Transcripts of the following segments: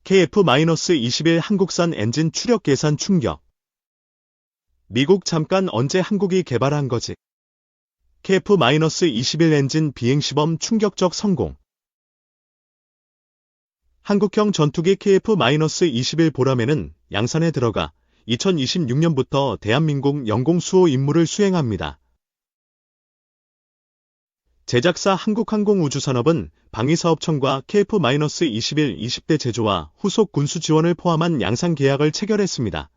KF-21 한국산 엔진 추력 계산 충격. 미국 잠깐 언제 한국이 개발한 거지? KF-21 엔진 비행시범 충격적 성공. 한국형 전투기 KF-21 보라매는 양산에 들어가 2026년부터 대한민국 영공수호 임무를 수행합니다. 제작사 한국항공우주산업은 방위사업청과 KF-21 20대 제조와 후속 군수 지원을 포함한 양산 계약을 체결했습니다.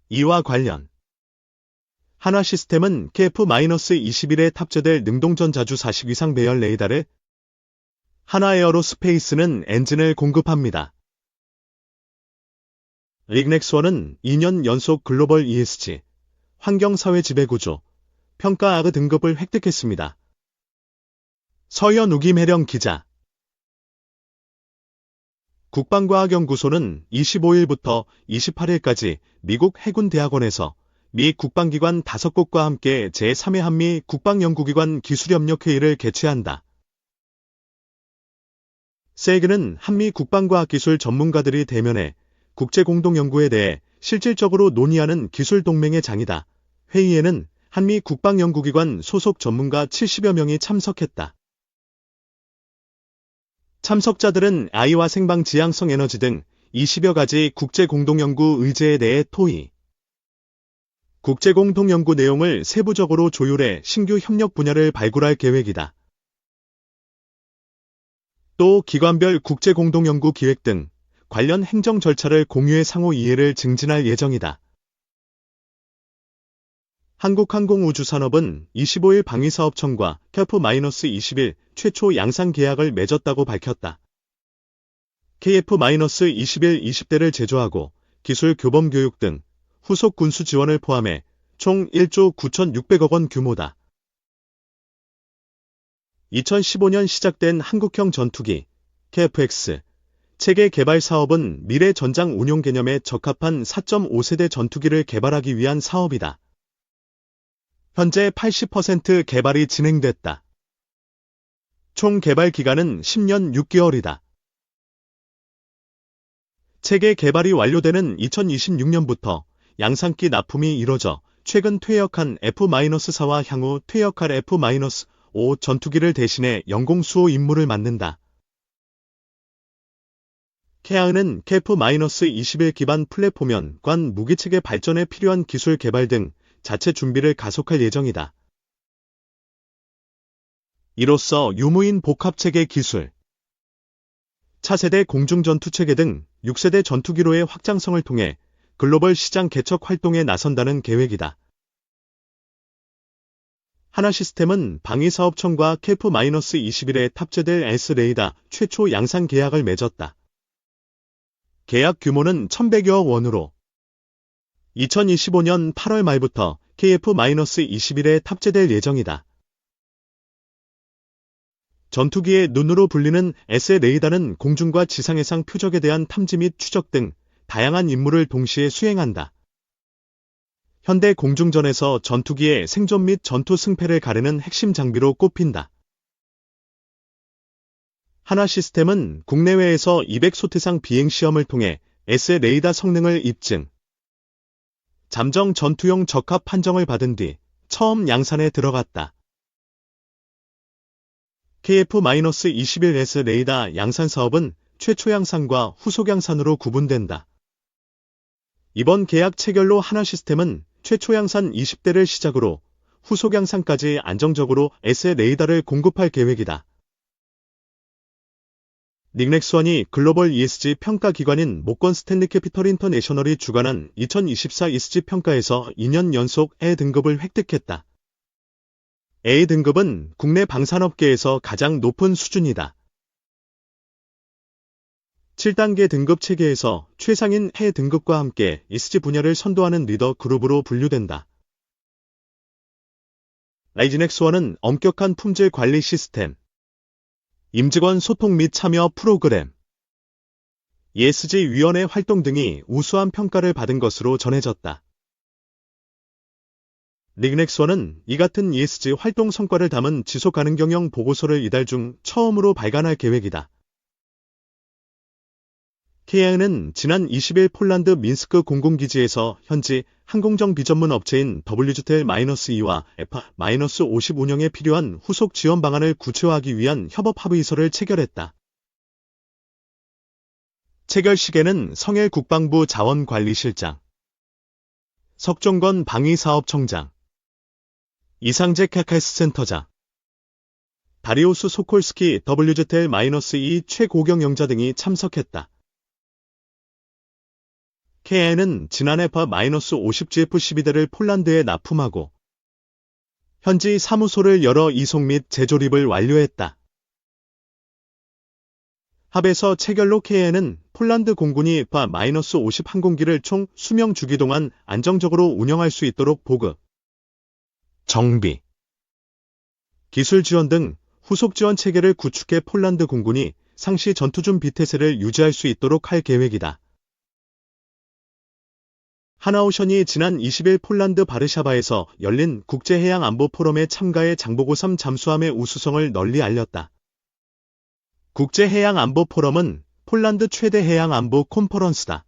이와 관련 한화시스템은 KF-21에 탑재될 능동전 자주 40 이상 배열 레이더를, 한화에어로스페이스는 엔진을 공급합니다. 릭넥스원은 2년 연속 글로벌 ESG 환경사회 지배구조 평가 아그 등급을 획득했습니다. 서현 우김혜령 기자. 국방과학연구소는 25일부터 28일까지 미국 해군대학원에서 미 국방기관 5곳과 함께 제3회 한미 국방연구기관 기술협력회의를 개최한다. 세이그는 한미 국방과학기술 전문가들이 대면해 국제공동연구에 대해 실질적으로 논의하는 기술동맹의 장이다. 회의에는 한미 국방연구기관 소속 전문가 70여 명이 참석했다. 참석자들은 아이와 생방 지향성 에너지 등 20여 가지 국제공동연구 의제에 대해 토의. 국제공동연구 내용을 세부적으로 조율해 신규 협력 분야를 발굴할 계획이다. 또 기관별 국제공동연구 기획 등 관련 행정 절차를 공유해 상호 이해를 증진할 예정이다. 한국항공우주산업은 25일 방위사업청과 KF-21 최초 양산 계약을 맺었다고 밝혔다. KF-21 20대를 제조하고 기술 교범 교육 등 후속 군수 지원을 포함해 총 1조 9,600억 원 규모다. 2015년 시작된 한국형 전투기 KF-X 체계 개발 사업은 미래 전장 운용 개념에 적합한 4.5세대 전투기를 개발하기 위한 사업이다. 현재 80% 개발이 진행됐다. 총 개발 기간은 10년 6개월이다. 체계 개발이 완료되는 2026년부터 양산기 납품이 이뤄져 최근 퇴역한 F-4와 향후 퇴역할 F-5 전투기를 대신해 영공수호 임무를 맡는다. 캐아은 KF-21 기반 플랫폼 관 무기체계 발전에 필요한 기술 개발 등 자체 준비를 가속할 예정이다. 이로써 유무인 복합체계 기술, 차세대 공중전투체계 등 6세대 전투기로의 확장성을 통해 글로벌 시장 개척 활동에 나선다는 계획이다. 한화시스템은 방위사업청과 KF-21에 탑재될 S-레이더 최초 양산 계약을 맺었다. 계약 규모는 1,100여 원으로 2025년 8월 말부터 KF-21에 탑재될 예정이다. 전투기의 눈으로 불리는 S-레이더는 공중과 지상해상 표적에 대한 탐지 및 추적 등 다양한 임무를 동시에 수행한다. 현대 공중전에서 전투기의 생존 및 전투 승패를 가르는 핵심 장비로 꼽힌다. 한화시스템은 국내외에서 200소태상 비행시험을 통해 S-레이더 성능을 입증, 잠정 전투용 적합 판정을 받은 뒤 처음 양산에 들어갔다. KF-21 S-레이더 양산 사업은 최초 양산과 후속 양산으로 구분된다. 이번 계약 체결로 한화시스템은 최초 양산 20대를 시작으로 후속 양산까지 안정적으로 S-레이더를 공급할 계획이다. 릭넥스원이 글로벌 ESG 평가기관인 모건 스탠리 캐피털 인터내셔널이 주관한 2024 ESG 평가에서 2년 연속 A 등급을 획득했다. A 등급은 국내 방산업계에서 가장 높은 수준이다. 7단계 등급 체계에서 최상인 해 등급과 함께 ESG 분야를 선도하는 리더 그룹으로 분류된다. 라이즈넥스원은 엄격한 품질 관리 시스템, 임직원 소통 및 참여 프로그램, ESG-위원회 활동 등이 우수한 평가를 받은 것으로 전해졌다. 릭넥스원은 이 같은 ESG 활동 성과를 담은 지속가능 경영 보고서를 이달 중 처음으로 발간할 계획이다. KAN은 지난 20일 폴란드 민스크 공군기지에서 현지 항공정 비전문 업체인 WZL-2와 F-50 운영에 필요한 후속 지원 방안을 구체화하기 위한 협업 합의서를 체결했다. 체결식에는 성일 국방부 자원관리실장, 석종건 방위사업청장, 이상재 카카스 센터장, 다리우스 소콜스키 WZL-2 최고경영자 등이 참석했다. KAN은 지난해 F-50GF-12대를 폴란드에 납품하고 현지 사무소를 열어 이송 및 재조립을 완료했다. 합의서 체결로 KAN은 폴란드 공군이 F-50 항공기를 총 수명 주기 동안 안정적으로 운영할 수 있도록 보급, 정비, 기술 지원 등 후속 지원 체계를 구축해 폴란드 공군이 상시 전투 중 비태세를 유지할 수 있도록 할 계획이다. 하나오션이 지난 20일 폴란드 바르샤바에서 열린 국제해양안보 포럼에 참가해 장보고3 잠수함의 우수성을 널리 알렸다. 국제해양안보 포럼은 폴란드 최대 해양안보 컨퍼런스다.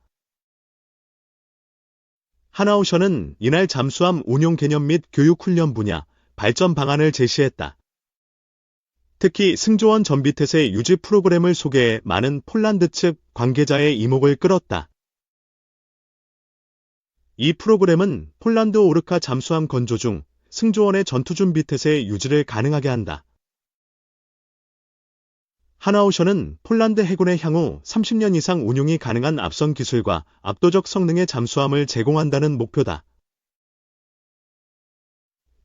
하나오션은 이날 잠수함 운용 개념 및 교육 훈련 분야, 발전 방안을 제시했다. 특히 승조원 전비태세 유지 프로그램을 소개해 많은 폴란드 측 관계자의 이목을 끌었다. 이 프로그램은 폴란드 오르카 잠수함 건조 중 승조원의 전투 준비 태세 유지를 가능하게 한다. 하나오션은 폴란드 해군의 향후 30년 이상 운용이 가능한 앞선 기술과 압도적 성능의 잠수함을 제공한다는 목표다.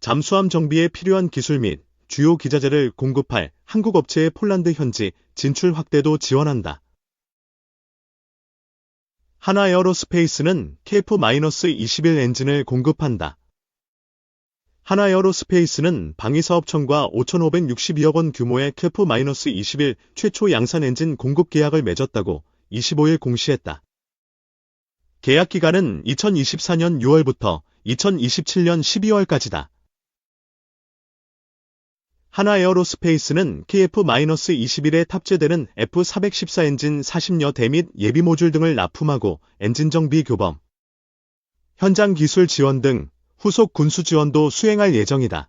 잠수함 정비에 필요한 기술 및 주요 기자재를 공급할 한국 업체의 폴란드 현지 진출 확대도 지원한다. 하나에어로스페이스는 KF-21 엔진을 공급한다. 하나에어로스페이스는 방위사업청과 5,562억 원 규모의 KF-21 최초 양산 엔진 공급 계약을 맺었다고 25일 공시했다. 계약 기간은 2024년 6월부터 2027년 12월까지다. 하나에어로스페이스는 KF-21에 탑재되는 F-414 엔진 40여 대 및 예비 모듈 등을 납품하고 엔진 정비 교범, 현장 기술 지원 등 후속 군수 지원도 수행할 예정이다.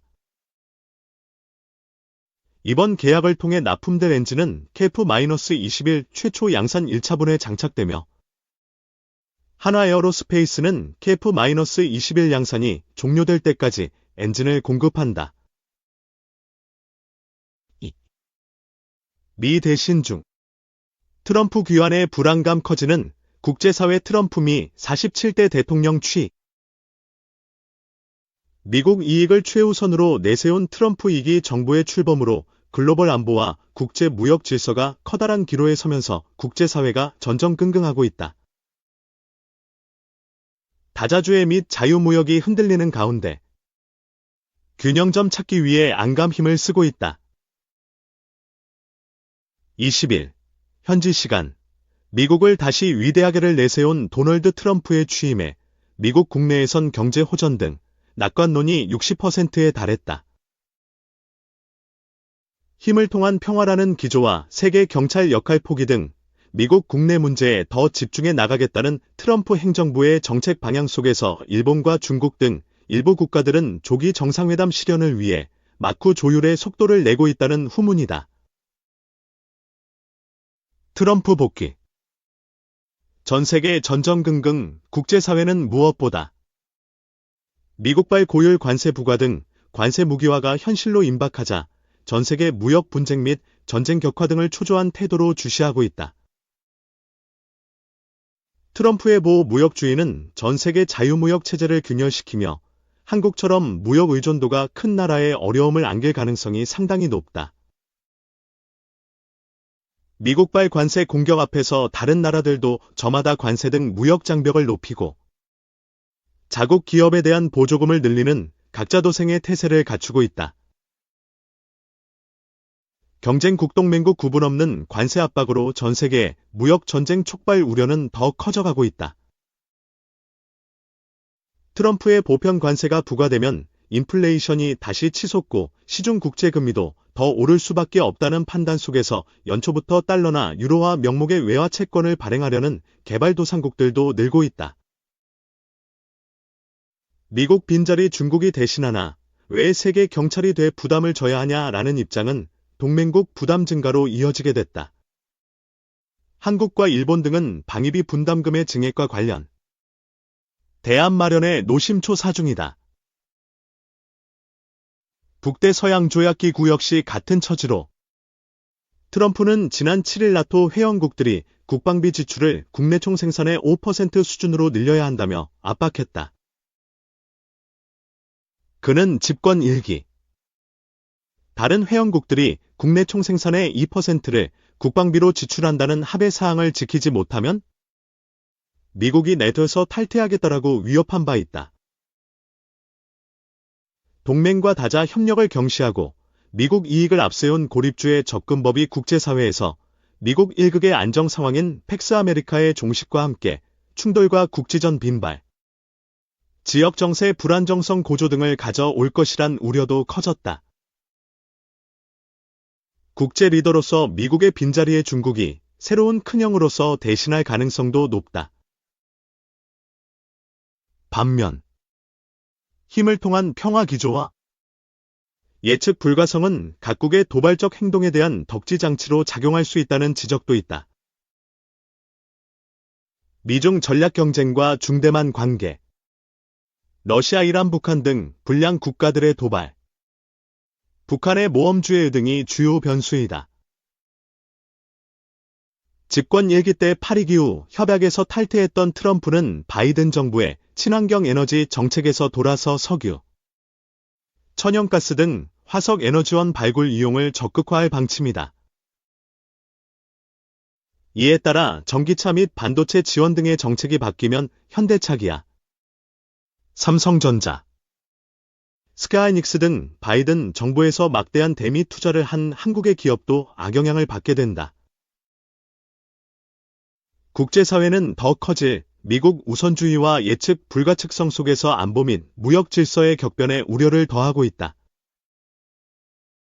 이번 계약을 통해 납품될 엔진은 KF-21 최초 양산 1차분에 장착되며 하나에어로스페이스는 KF-21 양산이 종료될 때까지 엔진을 공급한다. 미 대신 중 트럼프 귀환의 불안감 커지는 국제사회 트럼프 미 47대 대통령 취임. 미국 이익을 최우선으로 내세운 트럼프 2기 정부의 출범으로 글로벌 안보와 국제 무역 질서가 커다란 기로에 서면서 국제사회가 전전긍긍하고 있다. 다자주의 및 자유무역이 흔들리는 가운데 균형점 찾기 위해 안감 힘을 쓰고 있다. 20일 현지 시간 미국을 다시 위대하게를 내세운 도널드 트럼프의 취임에 미국 국내에선 경제 호전 등 낙관론이 60%에 달했다. 힘을 통한 평화라는 기조와 세계 경찰 역할 포기 등 미국 국내 문제에 더 집중해 나가겠다는 트럼프 행정부의 정책 방향 속에서 일본과 중국 등 일부 국가들은 조기 정상회담 실현을 위해 마쿠 조율의 속도를 내고 있다는 후문이다. 트럼프 복귀. 전 세계 전전긍긍, 국제사회는 무엇보다 미국발 고율 관세 부과 등 관세 무기화가 현실로 임박하자 전 세계 무역 분쟁 및 전쟁 격화 등을 초조한 태도로 주시하고 있다. 트럼프의 보호 무역주의는 전 세계 자유무역 체제를 균열시키며 한국처럼 무역 의존도가 큰 나라의 어려움을 안길 가능성이 상당히 높다. 미국발 관세 공격 앞에서 다른 나라들도 저마다 관세 등 무역 장벽을 높이고 자국 기업에 대한 보조금을 늘리는 각자 도생의 태세를 갖추고 있다. 경쟁 국동맹국 구분 없는 관세 압박으로 전 세계의 무역 전쟁 촉발 우려는 더 커져가고 있다. 트럼프의 보편 관세가 부과되면 인플레이션이 다시 치솟고 시중 국제 금리도 더 오를 수밖에 없다는 판단 속에서 연초부터 달러나 유로화 명목의 외화 채권을 발행하려는 개발도상국들도 늘고 있다. 미국 빈자리 중국이 대신하나 왜 세계 경찰이 돼 부담을 져야 하냐라는 입장은 동맹국 부담 증가로 이어지게 됐다. 한국과 일본 등은 방위비 분담금의 증액과 관련 대안 마련에 노심초사 중이다. 북대서양조약기구 역시 같은 처지로 트럼프는 지난 7일 나토 회원국들이 국방비 지출을 국내 총생산의 5% 수준으로 늘려야 한다며 압박했다. 그는 집권 1기 다른 회원국들이 국내 총생산의 2%를 국방비로 지출한다는 합의 사항을 지키지 못하면 미국이 내둬서 탈퇴하겠다라고 위협한 바 있다. 동맹과 다자 협력을 경시하고 미국 이익을 앞세운 고립주의 접근법이 국제사회에서 미국 1극의 안정 상황인 팩스 아메리카의 종식과 함께 충돌과 국지전 빈발, 지역 정세 불안정성 고조 등을 가져올 것이란 우려도 커졌다. 국제 리더로서 미국의 빈자리에 중국이 새로운 큰형으로서 대신할 가능성도 높다. 반면 힘을 통한 평화 기조와 예측 불가성은 각국의 도발적 행동에 대한 덕지 장치로 작용할 수 있다는 지적도 있다. 미중 전략 경쟁과 중대만 관계, 러시아, 이란, 북한 등 불량 국가들의 도발, 북한의 모험주의 등이 주요 변수이다. 집권 1기 때 파리기후 협약에서 탈퇴했던 트럼프는 바이든 정부의 친환경 에너지 정책에서 돌아서 석유, 천연가스 등 화석 에너지원 발굴 이용을 적극화할 방침이다. 이에 따라 전기차 및 반도체 지원 등의 정책이 바뀌면 현대차, 기아, 삼성전자, 스카이닉스 등 바이든 정부에서 막대한 대미 투자를 한 한국의 기업도 악영향을 받게 된다. 국제사회는 더 커질 미국 우선주의와 예측 불가측성 속에서 안보 및 무역 질서의 격변에 우려를 더하고 있다.